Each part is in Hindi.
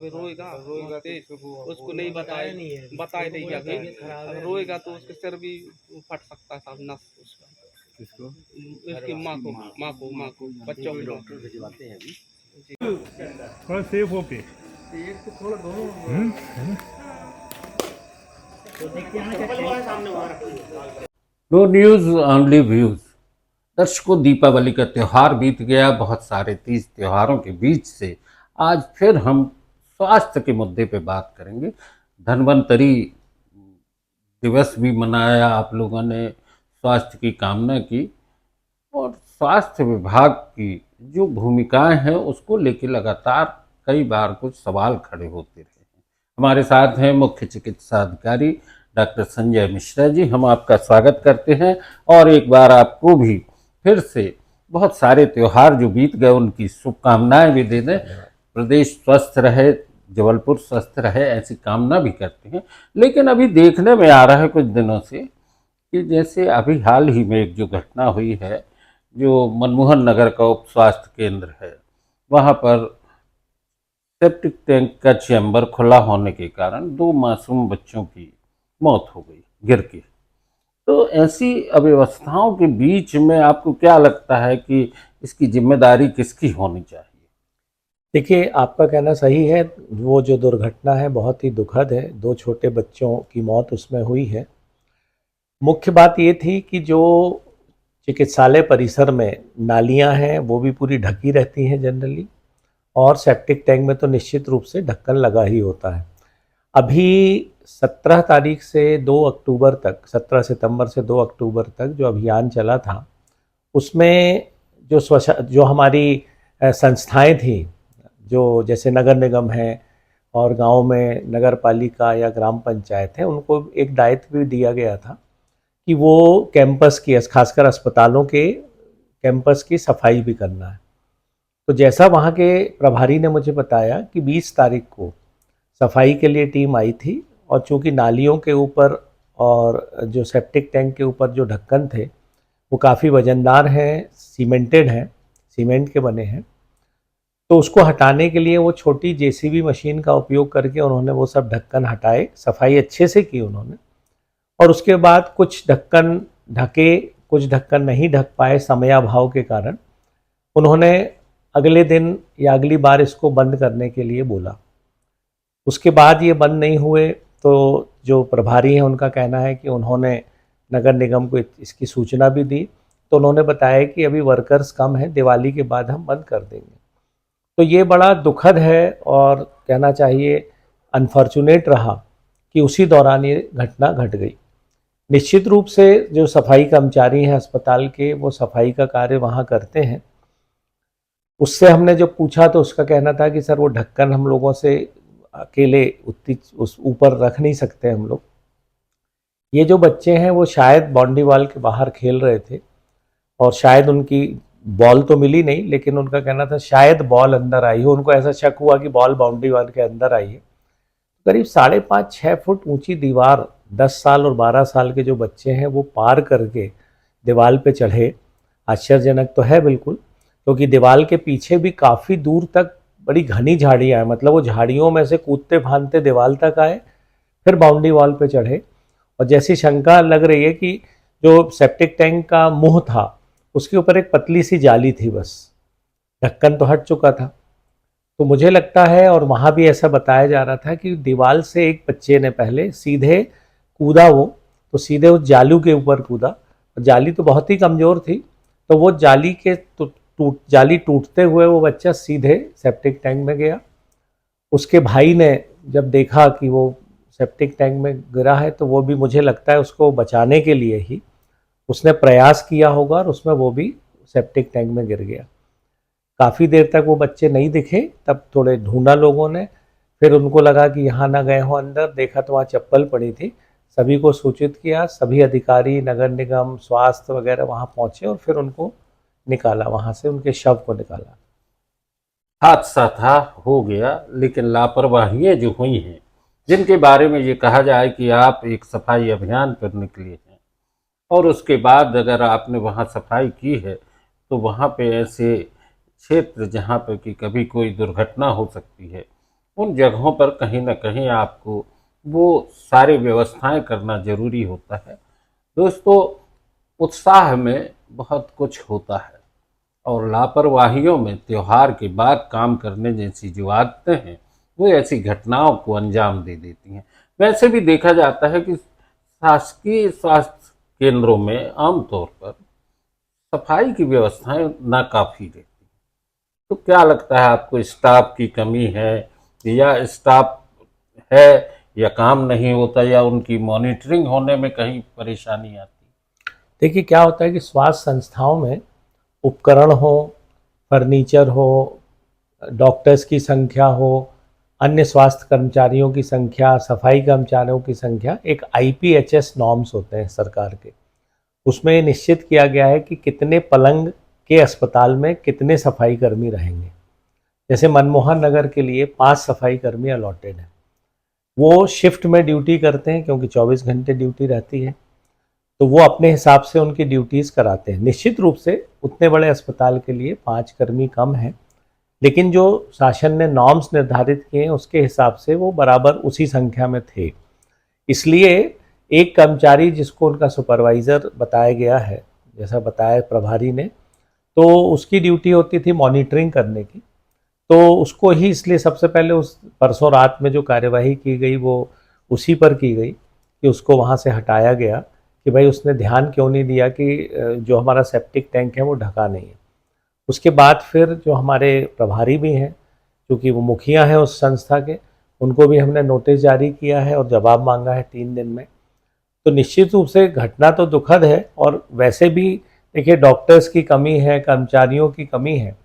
रोएगा रोएगा तेज उसको नहीं बताए बताए नहीं क्या अगर रोएगा तो उसके सिर भी फट सकता है साहब नस उसका किसको? उसकी माँ को बच्चों को डॉक्टर भिजवाते हैं अभी थोड़ा सेफ हो पे तो थोड़ा दोनों नो न्यूज ओनली व्यूज। दर्शकों, दीपावली का त्यौहार बीत गया। बहुत सारे तीज त्योहारों के बीच से आज फिर हम स्वास्थ्य के मुद्दे पे बात करेंगे। धन्वंतरी दिवस भी मनाया आप लोगों ने, स्वास्थ्य की कामना की और स्वास्थ्य विभाग की जो भूमिकाएं हैं उसको लेकर लगातार कई बार कुछ सवाल खड़े होते रहे हैं। हमारे साथ हैं मुख्य चिकित्सा अधिकारी डॉक्टर संजय मिश्रा जी। हम आपका स्वागत करते हैं और एक बार आपको भी फिर से बहुत सारे त्योहार जो बीत गए उनकी शुभकामनाएं भी दे दें। प्रदेश स्वस्थ रहे, जबलपुर स्वस्थ रहे, ऐसी कामना भी करते हैं। लेकिन अभी देखने में आ रहा है कुछ दिनों से कि जैसे अभी हाल ही में एक जो घटना हुई है, जो मनमोहन नगर का उप स्वास्थ्य केंद्र है, वहाँ पर सेप्टिक टैंक का चैम्बर खुला होने के कारण 2 मासूम बच्चों की मौत हो गई गिर के। तो ऐसी अव्यवस्थाओं के बीच में आपको क्या लगता है कि इसकी जिम्मेदारी किसकी होनी चाहिए? देखिए, आपका कहना सही है। वो जो दुर्घटना है बहुत ही दुखद है। 2 छोटे बच्चों की मौत उसमें हुई है। मुख्य बात ये थी कि जो चिकित्सालय परिसर में नालियां हैं वो भी पूरी ढकी रहती हैं जनरली, और सेप्टिक टैंक में तो निश्चित रूप से ढक्कन लगा ही होता है। अभी 17 तारीख से 2 अक्टूबर तक, 17 सितंबर से 2 अक्टूबर तक जो अभियान चला था, उसमें जो हमारी संस्थाएं थी, जो जैसे नगर निगम है और गांव में नगर पालिका या ग्राम पंचायत है, उनको एक दायित्व भी दिया गया था कि वो कैंपस की, खासकर अस्पतालों के कैंपस की सफाई भी करना है। तो जैसा वहाँ के प्रभारी ने मुझे बताया कि 20 तारीख को सफाई के लिए टीम आई थी, और चूँकि नालियों के ऊपर और जो सेप्टिक टैंक के ऊपर जो ढक्कन थे वो काफ़ी वजनदार हैं, सीमेंटेड हैं, सीमेंट के बने हैं, तो उसको हटाने के लिए वो छोटी जेसीबी मशीन का उपयोग करके उन्होंने वो सब ढक्कन हटाए, सफाई अच्छे से की उन्होंने। और उसके बाद कुछ ढक्कन ढके, कुछ ढक्कन नहीं ढक पाए समयाभाव के कारण। उन्होंने अगले दिन या अगली बार इसको बंद करने के लिए बोला। उसके बाद ये बंद नहीं हुए तो जो प्रभारी हैं उनका कहना है कि उन्होंने नगर निगम को इसकी सूचना भी दी, तो उन्होंने बताया कि अभी वर्कर्स कम हैं, दिवाली के बाद हम बंद कर देंगे। तो ये बड़ा दुखद है और कहना चाहिए अनफॉर्चुनेट रहा कि उसी दौरान ये घटना घट गई। निश्चित रूप से जो सफाई कर्मचारी हैं अस्पताल के, वो सफाई का कार्य वहाँ करते हैं। उससे हमने जब पूछा तो उसका कहना था कि सर वो ढक्कन हम लोगों से अकेले उस ऊपर रख नहीं सकते हम लोग। ये जो बच्चे हैं वो शायद बाउंड्री वॉल के बाहर खेल रहे थे और शायद उनकी बॉल तो मिली नहीं, लेकिन उनका कहना था शायद बॉल अंदर आई हो। उनको ऐसा शक हुआ कि बॉल बाउंड्री वॉल के अंदर आई है। करीब 5.5-6 फुट ऊंची दीवार 10 साल और 12 साल के जो बच्चे हैं वो पार करके दीवार पे चढ़े। आश्चर्यजनक तो है बिल्कुल, क्योंकि दीवार के पीछे भी काफ़ी दूर तक बड़ी घनी झाड़ियाँ हैं, मतलब वो झाड़ियों में से कूदते फांदते दीवार तक आए, फिर बाउंड्री वॉल पे चढ़े। और जैसी शंका लग रही है कि जो सेप्टिक टैंक का मुंह था उसके ऊपर एक पतली सी जाली थी, बस ढक्कन तो हट चुका था। तो मुझे लगता है, और वहाँ भी ऐसा बताया जा रहा था कि दीवार से एक बच्चे ने पहले सीधे कूदा, वो तो सीधे उस जालू के ऊपर कूदा। जाली तो बहुत ही कमज़ोर थी, तो वो जाली के जाली टूटते हुए वो बच्चा सीधे सेप्टिक टैंक में गया। उसके भाई ने जब देखा कि वो सेप्टिक टैंक में गिरा है, तो वो भी मुझे लगता है उसको बचाने के लिए ही उसने प्रयास किया होगा, और उसमें वो भी सेप्टिक टैंक में गिर गया। काफ़ी देर तक वो बच्चे नहीं दिखे, तब थोड़े ढूंढा लोगों ने, फिर उनको लगा कि यहाँ ना गए हो अंदर, देखा तो वहाँ चप्पल पड़ी थी। सभी को सूचित किया, सभी अधिकारी, नगर निगम, स्वास्थ्य वगैरह वहाँ पहुँचे और फिर उनको निकाला, वहाँ से उनके शव को निकाला। हादसा था, हो गया, लेकिन लापरवाहियां जो हुई हैं, जिनके बारे में ये कहा जाए कि आप एक सफाई अभियान पर निकले हैं और उसके बाद अगर आपने वहाँ सफाई की है तो वहाँ पे ऐसे क्षेत्र जहाँ पे कि कभी कोई दुर्घटना हो सकती है, उन जगहों पर कहीं ना कहीं आपको वो सारी व्यवस्थाएं करना जरूरी होता है। दोस्तों, उत्साह में बहुत कुछ होता है और लापरवाहियों में त्योहार के बाद काम करने जैसी जो आदतें हैं वो ऐसी घटनाओं को अंजाम दे देती हैं। वैसे भी देखा जाता है कि शासकीय स्वास्थ्य केंद्रों में आमतौर पर सफाई की व्यवस्थाएं नाकाफी रहती हैं। तो क्या लगता है आपको, स्टाफ की कमी है या स्टाफ है या काम नहीं होता या उनकी मॉनिटरिंग होने में कहीं परेशानी आती है? देखिए, क्या होता है कि स्वास्थ्य संस्थाओं में उपकरण हो, फर्नीचर हो, डॉक्टर्स की संख्या हो, अन्य स्वास्थ्य कर्मचारियों की संख्या, सफाई कर्मचारियों की संख्या, एक IPHS नॉर्म्स होते हैं सरकार के। उसमें ये निश्चित किया गया है कि कितने पलंग के अस्पताल में कितने सफाई कर्मी रहेंगे। जैसे मनमोहन नगर के लिए 5 सफाई कर्मी अलॉटेड हैं। वो शिफ्ट में ड्यूटी करते हैं क्योंकि 24 घंटे ड्यूटी रहती है, तो वो अपने हिसाब से उनकी ड्यूटीज़ कराते हैं। निश्चित रूप से उतने बड़े अस्पताल के लिए 5 कर्मी कम हैं, लेकिन जो शासन ने नॉर्म्स निर्धारित किए हैं उसके हिसाब से वो बराबर उसी संख्या में थे। इसलिए एक कर्मचारी जिसको उनका सुपरवाइज़र बताया गया है, जैसा बताया प्रभारी ने, तो उसकी ड्यूटी होती थी मॉनिटरिंग करने की। तो उसको ही इसलिए सबसे पहले उस परसों रात में जो कार्यवाही की गई वो उसी पर की गई कि उसको वहाँ से हटाया गया कि भाई उसने ध्यान क्यों नहीं दिया कि जो हमारा सेप्टिक टैंक है वो ढका नहीं है। उसके बाद फिर जो हमारे प्रभारी भी हैं, क्योंकि वो मुखिया हैं उस संस्था के, उनको भी हमने नोटिस जारी किया है और जवाब मांगा है 3 दिन में। तो निश्चित रूप से घटना तो दुखद है और वैसे भी देखिए डॉक्टर्स की कमी है, कर्मचारियों की कमी है,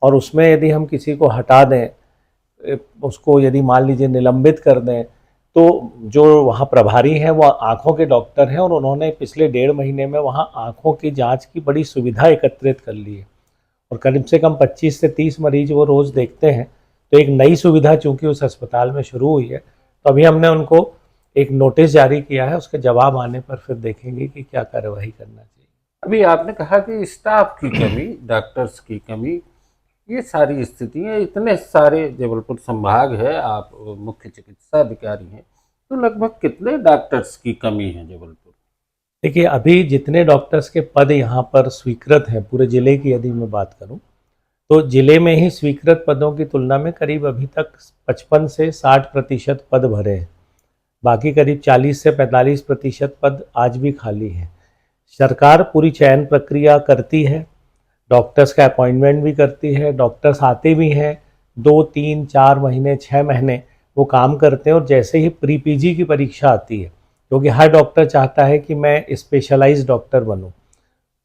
और उसमें यदि हम किसी को हटा दें, उसको यदि मान लीजिए निलंबित कर दें, तो जो वहाँ प्रभारी हैं वो आँखों के डॉक्टर हैं और उन्होंने पिछले 1.5 महीने में वहाँ आँखों की जांच की बड़ी सुविधा एकत्रित कर ली है और करीब से कम 25 से 30 मरीज वो रोज़ देखते हैं। तो एक नई सुविधा चूँकि उस अस्पताल में शुरू हुई है, तो अभी हमने उनको एक नोटिस जारी किया है, उसके जवाब आने पर फिर देखेंगे कि क्या कार्यवाही करना चाहिए। अभी आपने कहा कि स्टाफ की कमी, डॉक्टर्स की कमी, ये सारी स्थितियाँ, इतने सारे जबलपुर संभाग है, आप मुख्य चिकित्सा अधिकारी हैं, तो लगभग कितने डॉक्टर्स की कमी है जबलपुर? देखिए, अभी जितने डॉक्टर्स के पद यहाँ पर स्वीकृत हैं, पूरे ज़िले की यदि मैं बात करूँ, तो ज़िले में ही स्वीकृत पदों की तुलना में करीब अभी तक 55 से 60% पद भरे हैं। बाकी करीब 40 से 45% पद आज भी खाली हैं। सरकार पूरी चयन प्रक्रिया करती है, डॉक्टर्स का अपॉइंटमेंट भी करती है, डॉक्टर्स आते भी हैं, 2, 3, 4 महीने, 6 महीने वो काम करते हैं और जैसे ही प्री PG की परीक्षा आती है, क्योंकि हर डॉक्टर चाहता है कि मैं स्पेशलाइज्ड डॉक्टर बनूं,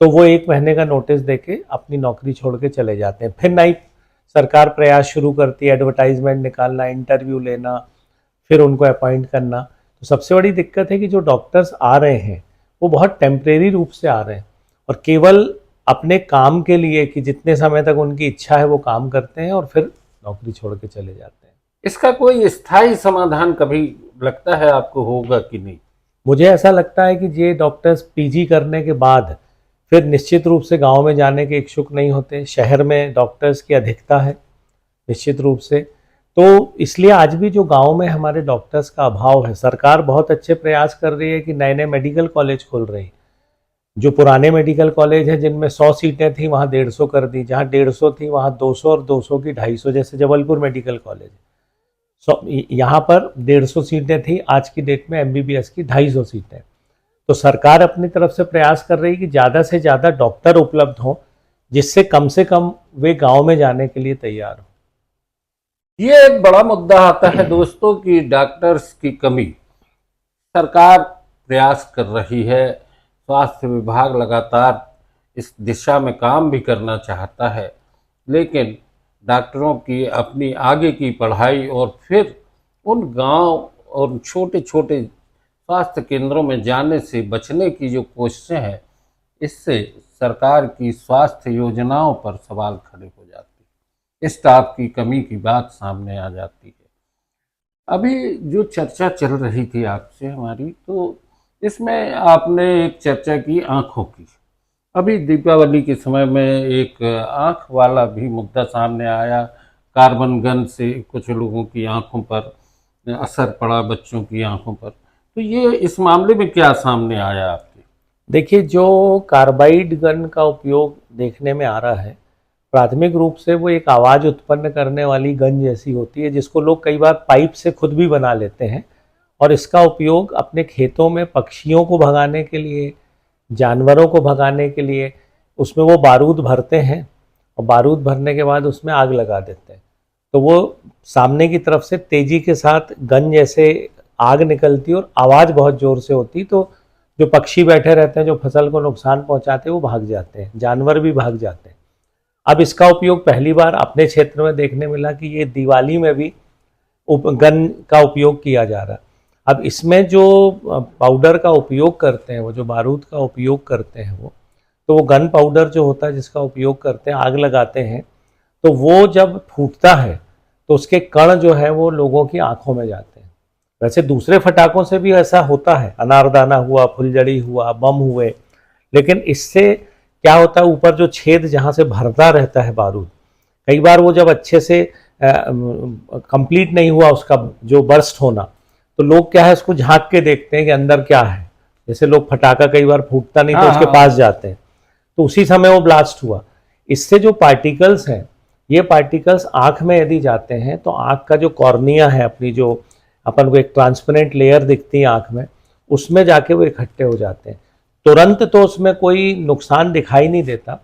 तो वो 1 महीने का नोटिस देके अपनी नौकरी छोड़ के चले जाते हैं। फिर नई सरकार प्रयास शुरू करती है, एडवर्टाइजमेंट निकालना, इंटरव्यू लेना, फिर उनको अपॉइंट करना। तो सबसे बड़ी दिक्कत है कि जो डॉक्टर्स आ रहे हैं वो बहुत टेम्परेरी रूप से आ रहे हैं और केवल अपने काम के लिए कि जितने समय तक उनकी इच्छा है वो काम करते हैं और फिर नौकरी छोड़ के चले जाते हैं। इसका कोई स्थायी समाधान कभी लगता है आपको होगा कि नहीं? मुझे ऐसा लगता है कि ये डॉक्टर्स PG करने के बाद फिर निश्चित रूप से गांव में जाने के इच्छुक नहीं होते। शहर में डॉक्टर्स की अधिकता है निश्चित रूप से, तो इसलिए आज भी जो गांव में हमारे डॉक्टर्स का अभाव है, सरकार बहुत अच्छे प्रयास कर रही है कि नए नए मेडिकल कॉलेज खोल रही है। जो पुराने मेडिकल कॉलेज हैं जिनमें 100 सीटें थी वहाँ 150 कर दी, जहाँ 150 थी वहाँ 200 और 200 की 250, जैसे जबलपुर मेडिकल कॉलेज। यहाँ पर 150 सीटें थी, आज की डेट में MBBS की 250 सीटें। तो सरकार अपनी तरफ से प्रयास कर रही है कि ज़्यादा से ज़्यादा डॉक्टर उपलब्ध हों, जिससे कम से कम वे गांव में जाने के लिए तैयार हों। ये एक बड़ा मुद्दा आता है दोस्तों कि डॉक्टर्स की कमी। सरकार प्रयास कर रही है, स्वास्थ्य विभाग लगातार इस दिशा में काम भी करना चाहता है, लेकिन डॉक्टरों की अपनी आगे की पढ़ाई और फिर उन गांव और छोटे छोटे स्वास्थ्य केंद्रों में जाने से बचने की जो कोशिशें हैं, इससे सरकार की स्वास्थ्य योजनाओं पर सवाल खड़े हो जाते हैं। स्टाफ की कमी की बात सामने आ जाती है। अभी जो चर्चा चल रही थी आपसे हमारी, तो इसमें आपने एक चर्चा की आँखों की। अभी दीपावली के समय में एक आँख वाला भी मुद्दा सामने आया, कार्बन गन से कुछ लोगों की आंखों पर असर पड़ा, बच्चों की आंखों पर। तो ये इस मामले में क्या सामने आया आपके? देखिए, जो कार्बाइड गन का उपयोग देखने में आ रहा है, प्राथमिक रूप से वो एक आवाज़ उत्पन्न करने वाली गन जैसी होती है, जिसको लोग कई बार पाइप से खुद भी बना लेते हैं और इसका उपयोग अपने खेतों में पक्षियों को भगाने के लिए, जानवरों को भगाने के लिए उसमें वो बारूद भरते हैं और बारूद भरने के बाद उसमें आग लगा देते हैं। तो वो सामने की तरफ से तेज़ी के साथ गन जैसे आग निकलती और आवाज़ बहुत ज़ोर से होती, तो जो पक्षी बैठे रहते हैं, जो फसल को नुकसान पहुंचाते हैं, वो भाग जाते हैं, जानवर भी भाग जाते हैं। अब इसका उपयोग पहली बार अपने क्षेत्र में देखने मिला कि ये दिवाली में भी गन का उपयोग किया जा रहा है। अब इसमें जो पाउडर का उपयोग करते हैं, वो जो बारूद का उपयोग करते हैं, वो गन पाउडर जो होता है जिसका उपयोग करते हैं, आग लगाते हैं, तो वो जब फूटता है तो उसके कण जो है वो लोगों की आंखों में जाते हैं। वैसे दूसरे फटाकों से भी ऐसा होता है, अनारदाना हुआ, फुलझड़ी हुआ, बम हुए, लेकिन इससे क्या होता है, ऊपर जो छेद जहाँ से भरता रहता है बारूद, कई बार वो जब अच्छे से कंप्लीट नहीं हुआ उसका जो बर्स्ट होना, तो लोग क्या है उसको झांक के देखते हैं कि अंदर क्या है। जैसे लोग फटाका कई बार फूटता नहीं तो उसके पास जाते हैं, तो उसी समय वो ब्लास्ट हुआ। इससे जो पार्टिकल्स हैं, ये पार्टिकल्स आँख में यदि जाते हैं तो आँख का जो कॉर्निया है, अपनी जो अपन को एक ट्रांसपेरेंट लेयर दिखती है आँख में, उसमें जाके वो इकट्ठे हो जाते हैं। तुरंत तो उसमें कोई नुकसान दिखाई नहीं देता,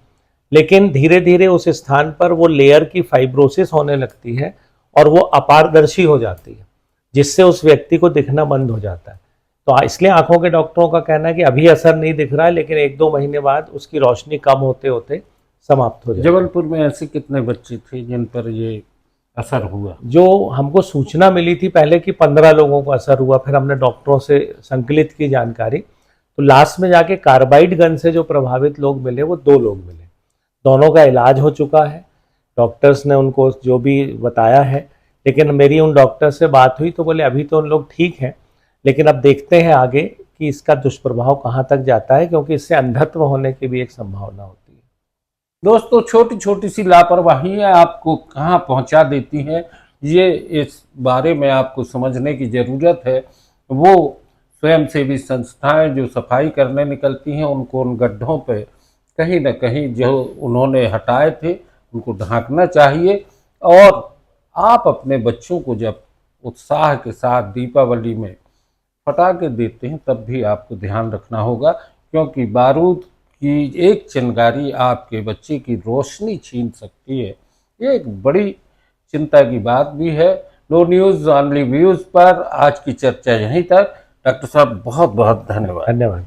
लेकिन धीरे धीरे उस स्थान पर वो लेयर की फाइब्रोसिस होने लगती है और वो अपारदर्शी हो जाती है, जिससे उस व्यक्ति को दिखना बंद हो जाता है। तो इसलिए आंखों के डॉक्टरों का कहना है कि अभी असर नहीं दिख रहा है, लेकिन 1-2 महीने बाद उसकी रोशनी कम होते होते समाप्त हो जाएगी। जबलपुर में ऐसे कितने बच्चे थे जिन पर ये असर हुआ? जो हमको सूचना मिली थी पहले कि 15 लोगों को असर हुआ, फिर हमने डॉक्टरों से संकलित की जानकारी, तो लास्ट में जाके कार्बाइड गन से जो प्रभावित लोग मिले वो 2 लोग मिले। दोनों का इलाज हो चुका है, डॉक्टर्स ने उनको जो भी बताया है, लेकिन मेरी उन डॉक्टर से बात हुई तो बोले अभी तो उन लोग ठीक हैं, लेकिन अब देखते हैं आगे कि इसका दुष्प्रभाव कहाँ तक जाता है, क्योंकि इससे अंधत्व होने की भी एक संभावना होती है। दोस्तों, छोटी छोटी सी लापरवाहियां आपको कहाँ पहुंचा देती हैं, ये इस बारे में आपको समझने की ज़रूरत है। वो स्वयंसेवी संस्थाएं जो सफाई करने निकलती हैं, उनको उन गड्ढों पे कहीं ना कहीं जो उन्होंने हटाए थे उनको ढांकना चाहिए। और आप अपने बच्चों को जब उत्साह के साथ दीपावली में पटाखे देते हैं तब भी आपको ध्यान रखना होगा, क्योंकि बारूद कि एक चिंगारी आपके बच्चे की रोशनी छीन सकती है। ये एक बड़ी चिंता की बात भी है। लो न्यूज़ ऑनली व्यूज़ पर आज की चर्चा यहीं तक। डॉक्टर साहब बहुत बहुत धन्यवाद। धन्यवाद।